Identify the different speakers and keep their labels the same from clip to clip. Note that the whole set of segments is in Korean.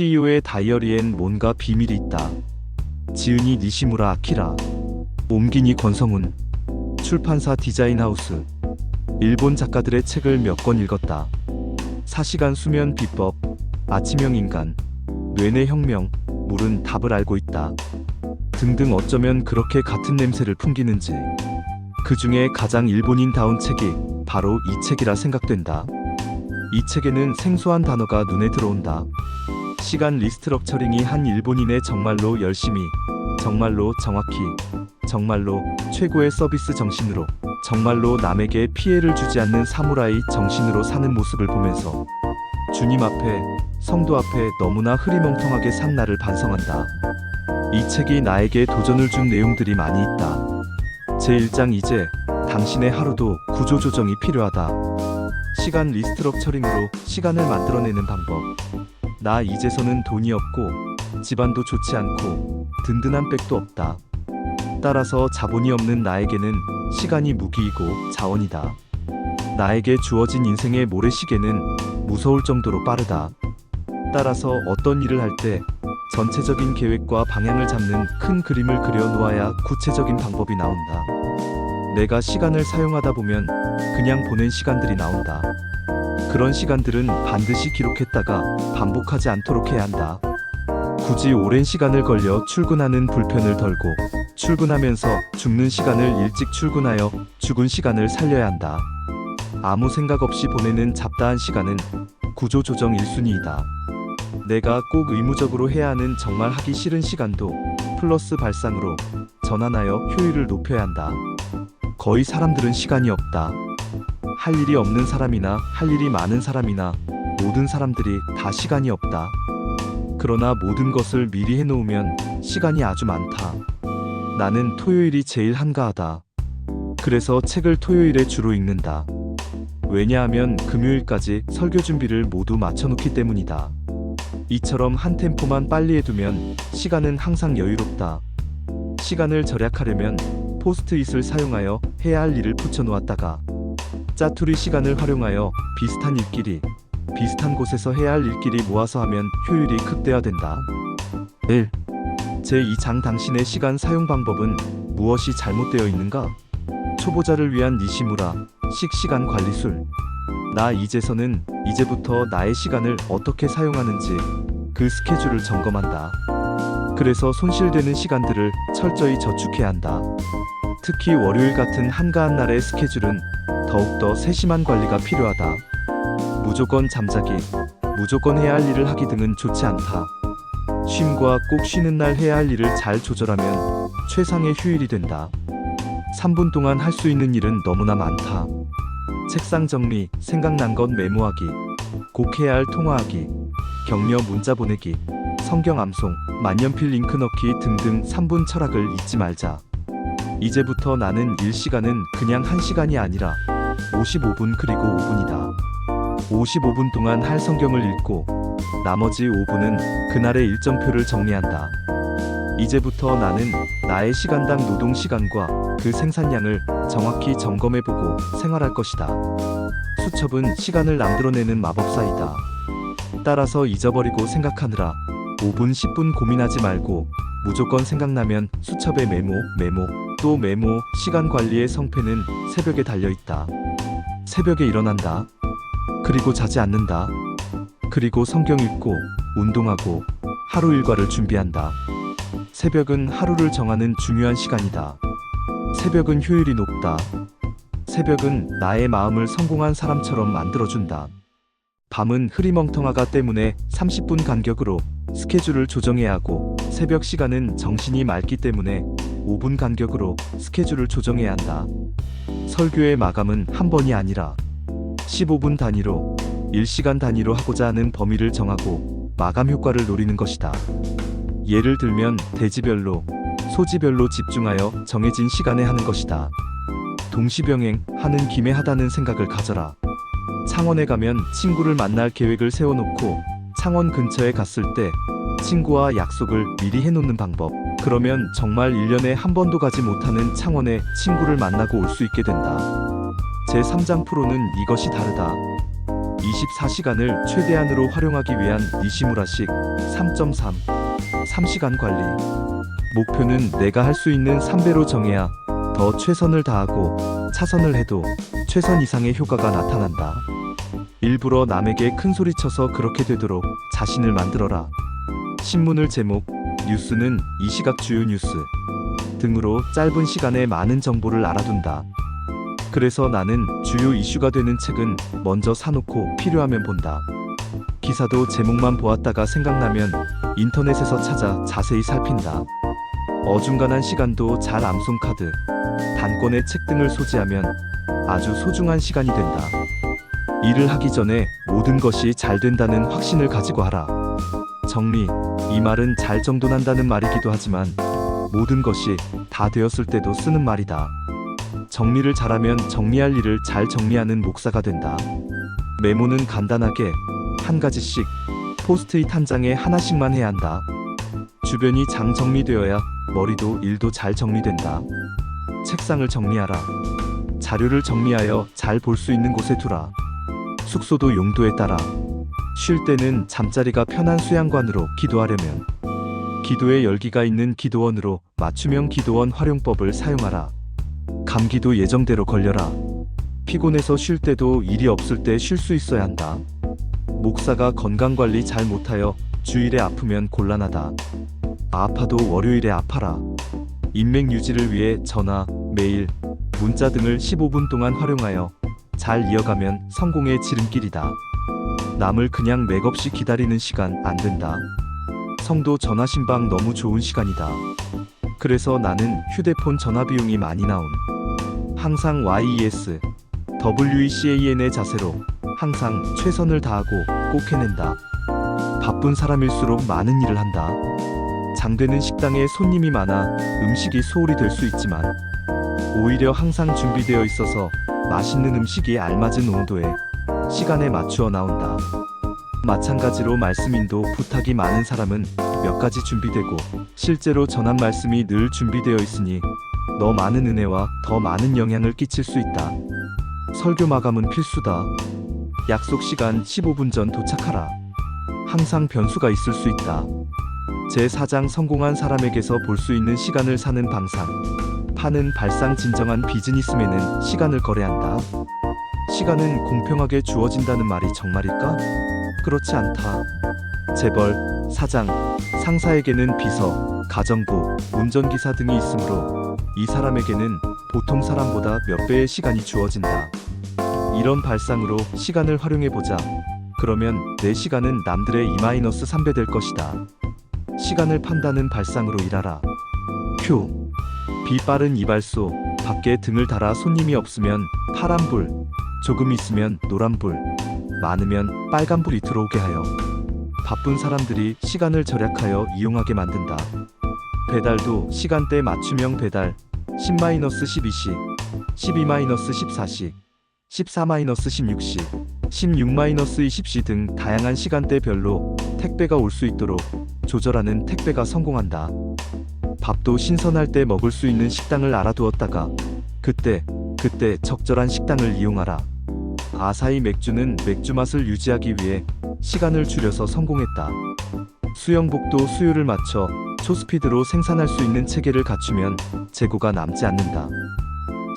Speaker 1: CEO의 다이어리엔 뭔가 비밀이 있다. 지은이 니시무라 아키라, 옴기니 권성훈, 출판사 디자인하우스. 일본 작가들의 책을 몇 권 읽었다. 4시간 수면 비법, 아침형 인간, 뇌내 혁명, 물은 답을 알고 있다. 등등. 어쩌면 그렇게 같은 냄새를 풍기는지. 그 중에 가장 일본인다운 책이 바로 이 책이라 생각된다. 이 책에는 생소한 단어가 눈에 들어온다. 시간 리스트럭처링이 한 일본인의 정말로 열심히, 정말로 정확히, 정말로 최고의 서비스 정신으로, 정말로 남에게 피해를 주지 않는 사무라이 정신으로 사는 모습을 보면서 주님 앞에, 성도 앞에 너무나 흐리멍텅하게 산 나를 반성한다. 이 책이 나에게 도전을 준 내용들이 많이 있다. 제1장 이제 당신의 하루도 구조조정이 필요하다. 시간 리스트럭처링으로 시간을 만들어내는 방법. 나 이제서는 돈이 없고 집안도 좋지 않고 든든한 백도 없다. 따라서 자본이 없는 나에게는 시간이 무기이고 자원이다. 나에게 주어진 인생의 모래시계는 무서울 정도로 빠르다. 따라서 어떤 일을 할 때 전체적인 계획과 방향을 잡는 큰 그림을 그려 놓아야 구체적인 방법이 나온다. 내가 시간을 사용하다 보면 그냥 보낸 시간들이 나온다. 그런 시간들은 반드시 기록했다가 반복하지 않도록 해야 한다. 굳이 오랜 시간을 걸려 출근하는 불편을 덜고 출근하면서 죽는 시간을 일찍 출근하여 죽은 시간을 살려야 한다. 아무 생각 없이 보내는 잡다한 시간은 구조조정 1순위이다. 내가 꼭 의무적으로 해야 하는 정말 하기 싫은 시간도 플러스 발상으로 전환하여 효율을 높여야 한다. 거의 사람들은 시간이 없다. 할 일이 없는 사람이나 할 일이 많은 사람이나 모든 사람들이 다 시간이 없다. 그러나 모든 것을 미리 해놓으면 시간이 아주 많다. 나는 토요일이 제일 한가하다. 그래서 책을 토요일에 주로 읽는다. 왜냐하면 금요일까지 설교 준비를 모두 마쳐놓기 때문이다. 이처럼 한 템포만 빨리 해두면 시간은 항상 여유롭다. 시간을 절약하려면 포스트잇을 사용하여 해야 할 일을 붙여놓았다가 짜투리 시간을 활용하여 비슷한 일끼리, 비슷한 곳에서 해야 할 일끼리 모아서 하면 효율이 극대화된다. 1. 제2장 당신의 시간 사용 방법은 무엇이 잘못되어 있는가? 초보자를 위한 니시무라 식시간 관리술. 나 이제부터 나의 시간을 어떻게 사용하는지 그 스케줄을 점검한다. 그래서 손실되는 시간들을 철저히 저축해야 한다. 특히 월요일 같은 한가한 날의 스케줄은 더욱더 세심한 관리가 필요하다. 무조건 잠자기, 무조건 해야 할 일을 하기 등은 좋지 않다. 쉼과 꼭 쉬는 날 해야 할 일을 잘 조절하면 최상의 휴일이 된다. 3분 동안 할 수 있는 일은 너무나 많다. 책상 정리, 생각난 것 메모하기, 꼭 해야 할 통화하기, 격려 문자 보내기, 성경 암송, 만년필 링크 넣기 등등 3분 철학을 잊지 말자. 이제부터 나는 일 시간은 그냥 1시간이 아니라 55분 그리고 5분이다. 55분 동안 할 성경을 읽고 나머지 5분은 그날의 일정표를 정리한다. 이제부터 나는 나의 시간당 노동 시간과 그 생산량을 정확히 점검해보고 생활할 것이다. 수첩은 시간을 남들어내는 마법사이다. 따라서 잊어버리고 생각하느라 5분 10분 고민하지 말고 무조건 생각나면 수첩에 메모, 또 메모. 시간 관리의 성패는 새벽에 달려있다. 새벽에 일어난다. 그리고 자지 않는다. 그리고 성경 읽고 운동하고 하루 일과를 준비한다. 새벽은 하루를 정하는 중요한 시간이다. 새벽은 효율이 높다. 새벽은 나의 마음을 성공한 사람처럼 만들어준다. 밤은 흐리멍텅하가 때문에 30분 간격으로 스케줄을 조정해야 하고 새벽 시간은 정신이 맑기 때문에 5분 간격으로 스케줄을 조정해야 한다. 설교의 마감은 한 번이 아니라 15분 단위로 1시간 단위로 하고자 하는 범위를 정하고 마감 효과를 노리는 것이다. 예를 들면 대지별로, 소지별로 집중하여 정해진 시간에 하는 것이다. 동시병행 하는 김에 하다는 생각을 가져라. 창원에 가면 친구를 만날 계획을 세워놓고 창원 근처에 갔을 때 친구와 약속을 미리 해놓는 방법. 그러면 정말 1년에 한 번도 가지 못하는 창원에 친구를 만나고 올 수 있게 된다. 제3장 프로는 이것이 다르다. 24시간을 최대한으로 활용하기 위한 니시무라식 3.3 3시간 관리. 목표는 내가 할 수 있는 3배로 정해야 더 최선을 다하고 차선을 해도 최선 이상의 효과가 나타난다. 일부러 남에게 큰 소리 쳐서 그렇게 되도록 자신을 만들어라. 신문을 제목, 뉴스는 이 시각 주요 뉴스 등으로 짧은 시간에 많은 정보를 알아둔다. 그래서 나는 주요 이슈가 되는 책은 먼저 사놓고 필요하면 본다. 기사도 제목만 보았다가 생각나면 인터넷에서 찾아 자세히 살핀다. 어중간한 시간도 잘 암송 카드, 단권의 책 등을 소지하면 아주 소중한 시간이 된다. 일을 하기 전에 모든 것이 잘 된다는 확신을 가지고 하라. 정리, 이 말은 잘 정돈한다는 말이기도 하지만 모든 것이 다 되었을 때도 쓰는 말이다. 정리를 잘하면 정리할 일을 잘 정리하는 목사가 된다. 메모는 간단하게 한 가지씩 포스트잇 한 장에 하나씩만 해야 한다. 주변이 장 정리되어야 머리도 일도 잘 정리된다. 책상을 정리하라. 자료를 정리하여 잘 볼 수 있는 곳에 두라. 숙소도 용도에 따라. 쉴 때는 잠자리가 편한 수양관으로 기도하려면 기도의 열기가 있는 기도원으로 맞춤형 기도원 활용법을 사용하라. 감기도 예정대로 걸려라. 피곤해서 쉴 때도 일이 없을 때 쉴 수 있어야 한다. 목사가 건강관리 잘 못하여 주일에 아프면 곤란하다. 아파도 월요일에 아파라. 인맥 유지를 위해 전화, 메일, 문자 등을 15분 동안 활용하여 잘 이어가면 성공의 지름길이다. 남을 그냥 맥없이 기다리는 시간 안 된다. 성도 전화 신방 너무 좋은 시간이다. 그래서 나는 휴대폰 전화 비용이 많이 나온 항상 YES, WECAN의 자세로 항상 최선을 다하고 꼭 해낸다. 바쁜 사람일수록 많은 일을 한다. 장되는 식당에 손님이 많아 음식이 소홀히 될 수 있지만 오히려 항상 준비되어 있어서 맛있는 음식이 알맞은 온도에 시간에 맞추어 나온다. 마찬가지로 말씀인도 부탁이 많은 사람은 몇 가지 준비되고 실제로 전한 말씀이 늘 준비되어 있으니 더 많은 은혜와 더 많은 영향을 끼칠 수 있다. 설교 마감은 필수다. 약속 시간 15분 전 도착하라. 항상 변수가 있을 수 있다. 제4장 성공한 사람에게서 볼 수 있는 시간을 사는 방상. 파는 발상. 진정한 비즈니스맨은 시간을 거래한다. 시간은 공평하게 주어진다는 말이 정말일까? 그렇지 않다. 재벌, 사장, 상사에게는 비서, 가정부, 운전기사 등이 있으므로 이 사람에게는 보통 사람보다 몇 배의 시간이 주어진다. 이런 발상으로 시간을 활용해보자. 그러면 내 시간은 남들의 2-3배 될 것이다. 시간을 판다는 발상으로 일하라. 큐. 비 빠른 이발소. 밖에 등을 달아 손님이 없으면 파란불, 조금 있으면 노란불, 많으면 빨간불이 들어오게 하여 바쁜 사람들이 시간을 절약하여 이용하게 만든다. 배달도 시간대 맞춤형 배달 10-12시, 12-14시, 14-16시, 16-20시 등 다양한 시간대별로 택배가 올 수 있도록 조절하는 택배가 성공한다. 밥도 신선할 때 먹을 수 있는 식당을 알아두었다가 그때 적절한 식당을 이용하라. 아사히 맥주는 맥주 맛을 유지하기 위해 시간을 줄여서 성공했다. 수영복도 수요를 맞춰 초스피드로 생산할 수 있는 체계를 갖추면 재고가 남지 않는다.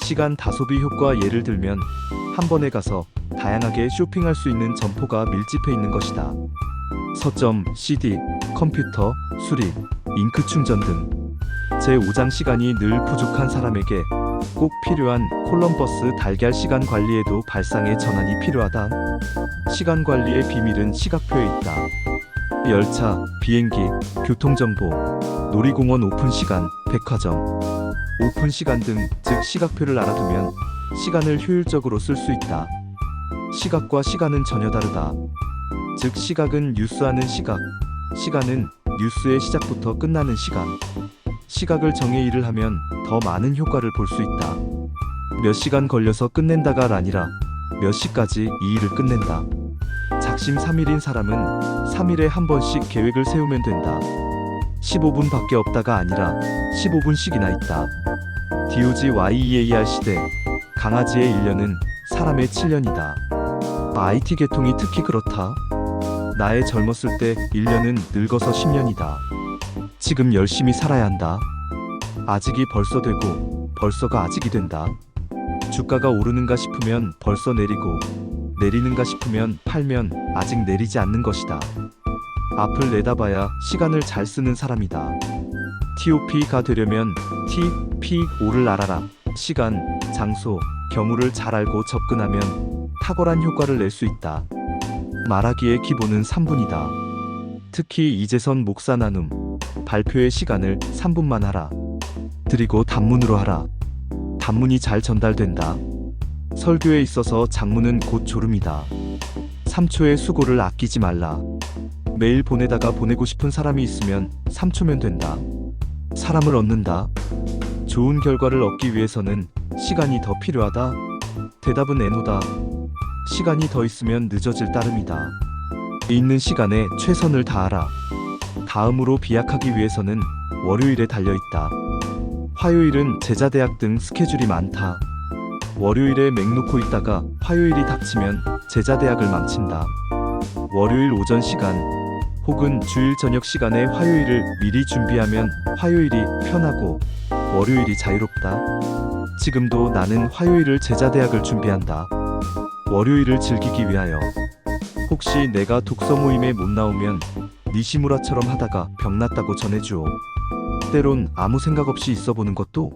Speaker 1: 시간 다소비 효과. 예를 들면 한 번에 가서 다양하게 쇼핑할 수 있는 점포가 밀집해 있는 것이다. 서점, CD, 컴퓨터, 수리, 잉크 충전 등 제5장 시간이 늘 부족한 사람에게 꼭 필요한 콜럼버스 달걀. 시간 관리에도 발상의 전환이 필요하다. 시간 관리의 비밀은 시각표에 있다. 열차, 비행기, 교통정보, 놀이공원 오픈 시간, 백화점 오픈 시간 등 즉 시각표를 알아두면 시간을 효율적으로 쓸 수 있다. 시각과 시간은 전혀 다르다. 즉 시각은 뉴스하는 시각, 시간은 뉴스의 시작부터 끝나는 시간. 시각을 정해 일을 하면 더 많은 효과를 볼 수 있다. 몇 시간 걸려서 끝낸다가 아니라 몇 시까지 이 일을 끝낸다. 작심 3일인 사람은 3일에 한 번씩 계획을 세우면 된다. 15분밖에 없다가 아니라 15분씩이나 있다. DOGYEAR 시대. 강아지의 1년은 사람의 7년이다. IT 계통이 특히 그렇다. 나의 젊었을 때 1년은 늙어서 10년이다. 지금 열심히 살아야 한다. 아직이 벌써 되고 벌써가 아직이 된다. 주가가 오르는가 싶으면 벌써 내리고 내리는가 싶으면 팔면 아직 내리지 않는 것이다. 앞을 내다봐야 시간을 잘 쓰는 사람이다. TOP가 되려면 TPO를 알아라. 시간, 장소, 경우를 잘 알고 접근하면 탁월한 효과를 낼 수 있다. 말하기의 기본은 3분이다. 특히 이재선 목사 나눔, 발표의 시간을 3분만 하라. 드리고 단문으로 하라. 단문이 잘 전달된다. 설교에 있어서 장문은 곧 졸음이다. 3초의 수고를 아끼지 말라. 매일 보내다가 보내고 싶은 사람이 있으면 3초면 된다. 사람을 얻는다. 좋은 결과를 얻기 위해서는 시간이 더 필요하다. 대답은 N호다. 시간이 더 있으면 늦어질 따름이다. 있는 시간에 최선을 다하라. 다음으로 비약하기 위해서는 월요일에 달려있다. 화요일은 제자대학 등 스케줄이 많다. 월요일에 맹 놓고 있다가 화요일이 닥치면 제자대학을 망친다. 월요일 오전 시간 혹은 주일 저녁 시간에 화요일을 미리 준비하면 화요일이 편하고 월요일이 자유롭다. 지금도 나는 화요일을 제자대학을 준비한다. 월요일을 즐기기 위하여. 혹시 내가 독서 모임에 못 나오면 니시무라처럼 하다가 병났다고 전해주오. 때론 아무 생각 없이 있어 보는 것도